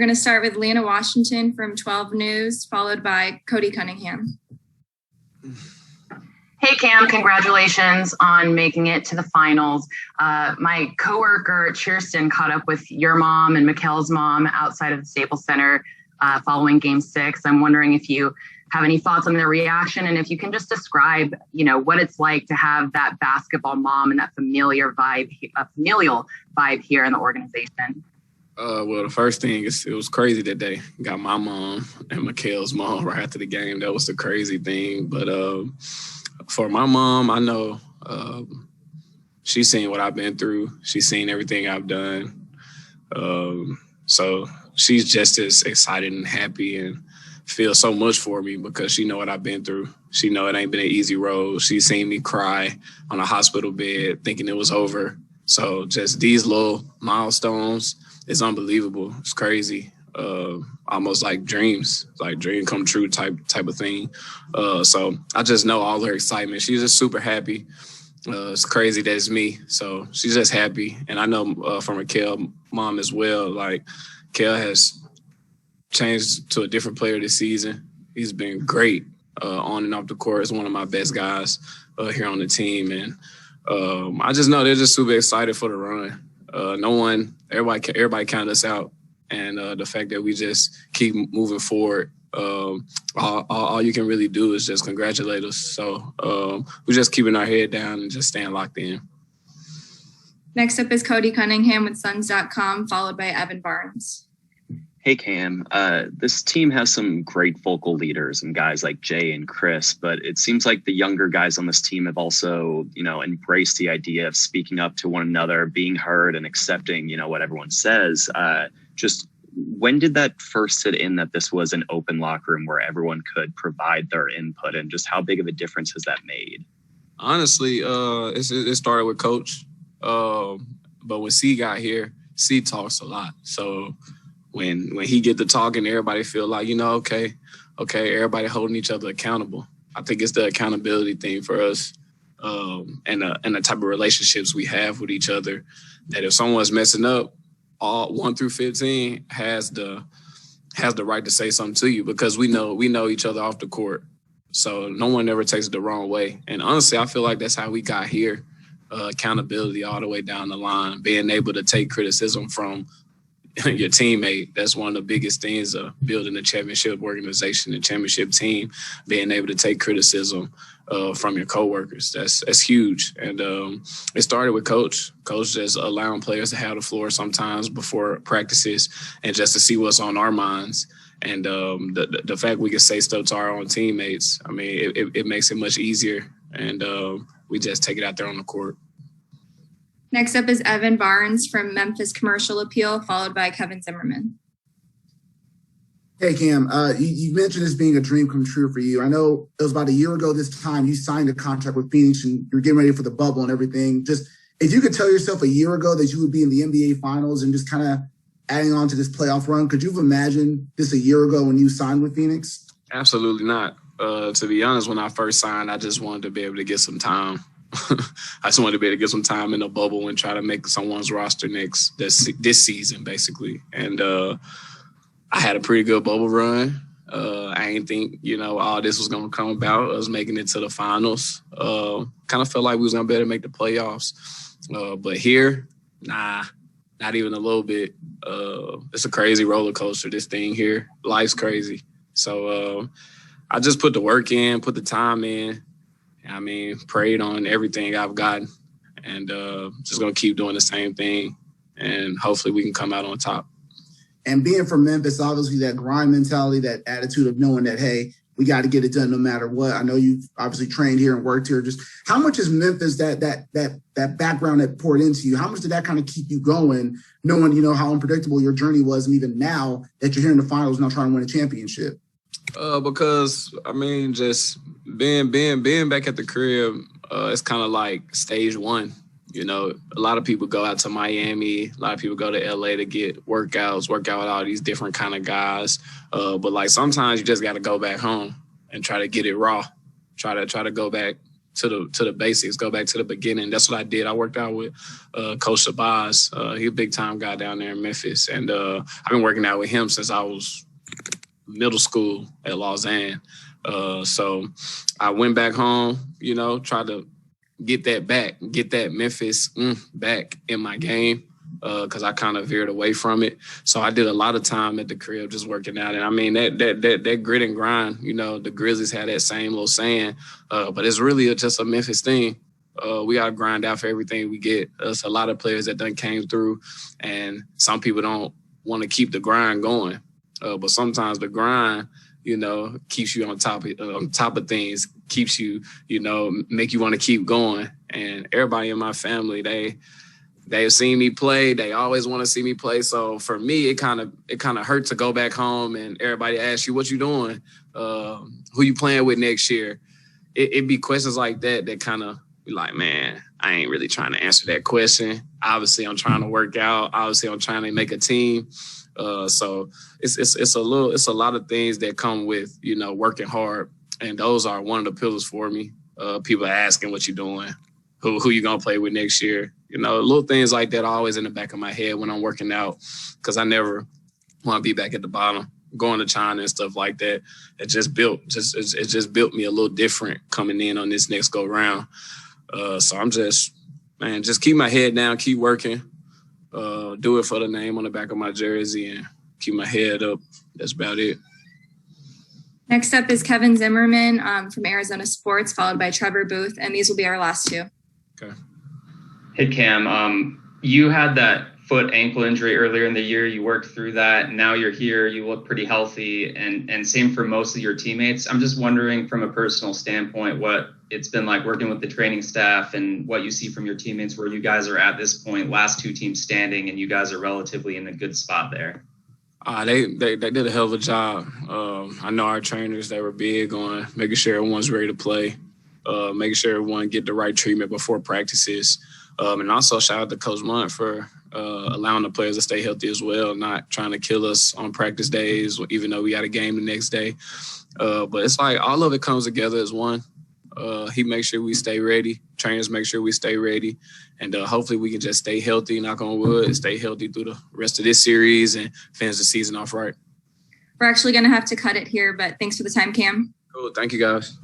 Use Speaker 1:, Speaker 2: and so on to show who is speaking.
Speaker 1: going to start with Lena Washington from 12 News, followed by Cody Cunningham.
Speaker 2: Hey, Cam, congratulations on making it to the finals. My coworker, Kirsten, caught up with your mom and Mikkel's mom outside of the Staples Center following Game 6. I'm wondering if you have any thoughts on their reaction, and if you can just describe, what it's like to have that basketball mom and that familial vibe here in the organization.
Speaker 3: Well, the first thing is it was crazy that they got my mom and Mikkel's mom right after the game. That was the crazy thing. But for my mom, I know she's seen what I've been through. She's seen everything I've done. So she's just as excited and happy and feels so much for me because she know what I've been through. She know it ain't been an easy road. She's seen me cry on a hospital bed thinking it was over. So just these little milestones, it's unbelievable. It's crazy. Almost like dreams, like dream come true type of thing. So I just know all her excitement. She's just super happy. It's crazy that it's me. So she's just happy. And I know from Mikkel's mom as well, like Mikkel has changed to a different player this season. He's been great on and off the court. He's one of my best guys here on the team. And I just know they're just super excited for the run. Everybody counted us out. And the fact that we just keep moving forward, all you can really do is just congratulate us. So we're just keeping our head down and just staying locked in.
Speaker 1: Next up is Cody Cunningham with Suns.com, followed by Evan Barnes.
Speaker 4: Hey, Cam. This team has some great vocal leaders and guys like Jay and Chris, but it seems like the younger guys on this team have also, embraced the idea of speaking up to one another, being heard and accepting, what everyone says. Just when did that first sit in that this was an open locker room where everyone could provide their input, and just how big of a difference has that made?
Speaker 3: Honestly, it started with Coach. But when C got here, C talks a lot. So when he get to talking, everybody feel like, okay, everybody holding each other accountable. I think it's the accountability thing for us and the type of relationships we have with each other, that if someone's messing up, all 1 through 15 has the right to say something to you, because we know each other off the court. So no one ever takes it the wrong way. And honestly, I feel like that's how we got here. Accountability all the way down the line, being able to take criticism from your teammate. That's one of the biggest things of building a championship organization, a championship team, being able to take criticism from your coworkers. That's huge. And it started with Coach just allowing players to have the floor sometimes before practices and just to see what's on our minds. And the fact we can say stuff to our own teammates, I mean, it makes it much easier. And we just take it out there on the court.
Speaker 1: Next up is Evan Barnes from Memphis Commercial Appeal, followed by Kevin Zimmerman.
Speaker 5: Hey, Cam, you mentioned this being a dream come true for you. I know it was about a year ago this time you signed a contract with Phoenix and you're getting ready for the bubble and everything. Just if you could tell yourself a year ago that you would be in the NBA Finals and just kind of adding on to this playoff run, could you have imagined this a year ago when you signed with Phoenix?
Speaker 3: Absolutely not. To be honest, when I first signed, I just wanted to be able to get some time. I just wanted to be able to get some time in the bubble and try to make someone's roster this season, basically. And I had a pretty good bubble run. I didn't think, all this was going to come about, us making it to the finals. Kind of felt like we was going to be able to make the playoffs. But here, nah, not even a little bit. It's a crazy roller coaster, this thing here. Life's crazy. So I just put the work in, put the time in. I mean, prayed on everything I've gotten, and just going to keep doing the same thing, and hopefully we can come out on top.
Speaker 5: And being from Memphis, obviously that grind mentality, that attitude of knowing that, hey, we got to get it done no matter what. I know you've obviously trained here and worked here. Just how much is Memphis, that background that poured into you, how much did that kind of keep you going, knowing, how unpredictable your journey was, and even now that you're here in the finals now trying to win a championship?
Speaker 3: Because, I mean, just being back at the crib, it's kind of like stage one. A lot of people go out to Miami. A lot of people go to L.A. to get work out with all these different kind of guys. But, sometimes you just got to go back home and try to get it raw. Try to go back to the basics, go back to the beginning. That's what I did. I worked out with Coach Shabazz. He's a big time guy down there in Memphis, and I've been working out with him since I was middle school at Lausanne. So I went back home, tried to get that Memphis back in my game, because I kind of veered away from it. So I did a lot of time at the crib just working out. And I mean, that grit and grind, the Grizzlies had that same little saying, but it's really just a Memphis thing. We got to grind out for everything we get. There's a lot of players that done came through, and some people don't want to keep the grind going. But sometimes the grind, keeps you on top of things, keeps you, make you want to keep going. And everybody in my family, they've seen me play. They always want to see me play. So for me, it kind of hurt to go back home and everybody asks you, what you doing? Who you playing with next year? It'd be questions like that kind of be like, man, I ain't really trying to answer that question. Obviously, I'm trying to work out. Obviously, I'm trying to make a team. So it's a lot of things that come with, working hard. And those are one of the pillars for me. People asking what you doing, who you going to play with next year. Little things like that are always in the back of my head when I'm working out, because I never want to be back at the bottom, going to China and stuff like that. It just built me a little different coming in on this next go round. So I'm just keep my head down, keep working, do it for the name on the back of my jersey, and keep my head up. That's about it.
Speaker 1: Next up is Kevin Zimmerman from Arizona Sports, followed by Trevor Booth, and these will be our last two.
Speaker 3: Okay.
Speaker 6: Hey, Cam, you had that foot ankle injury earlier in the year. You worked through that. Now you're here. You look pretty healthy, and same for most of your teammates. I'm just wondering from a personal standpoint what it's been like working with the training staff and what you see from your teammates, where you guys are at this point, last two teams standing, and you guys are relatively in a good spot there.
Speaker 3: They did a hell of a job. I know our trainers, they were big on making sure everyone's ready to play, making sure everyone get the right treatment before practices. And also shout out to Coach Munt for allowing the players to stay healthy as well, not trying to kill us on practice days, even though we got a game the next day. But it's like all of it comes together as one. He makes sure we stay ready. Trainers make sure we stay ready. And hopefully we can just stay healthy, knock on wood, and stay healthy through the rest of this series and finish the season off right.
Speaker 1: We're actually going to have to cut it here, but thanks for the time, Cam.
Speaker 3: Cool. Thank you, guys.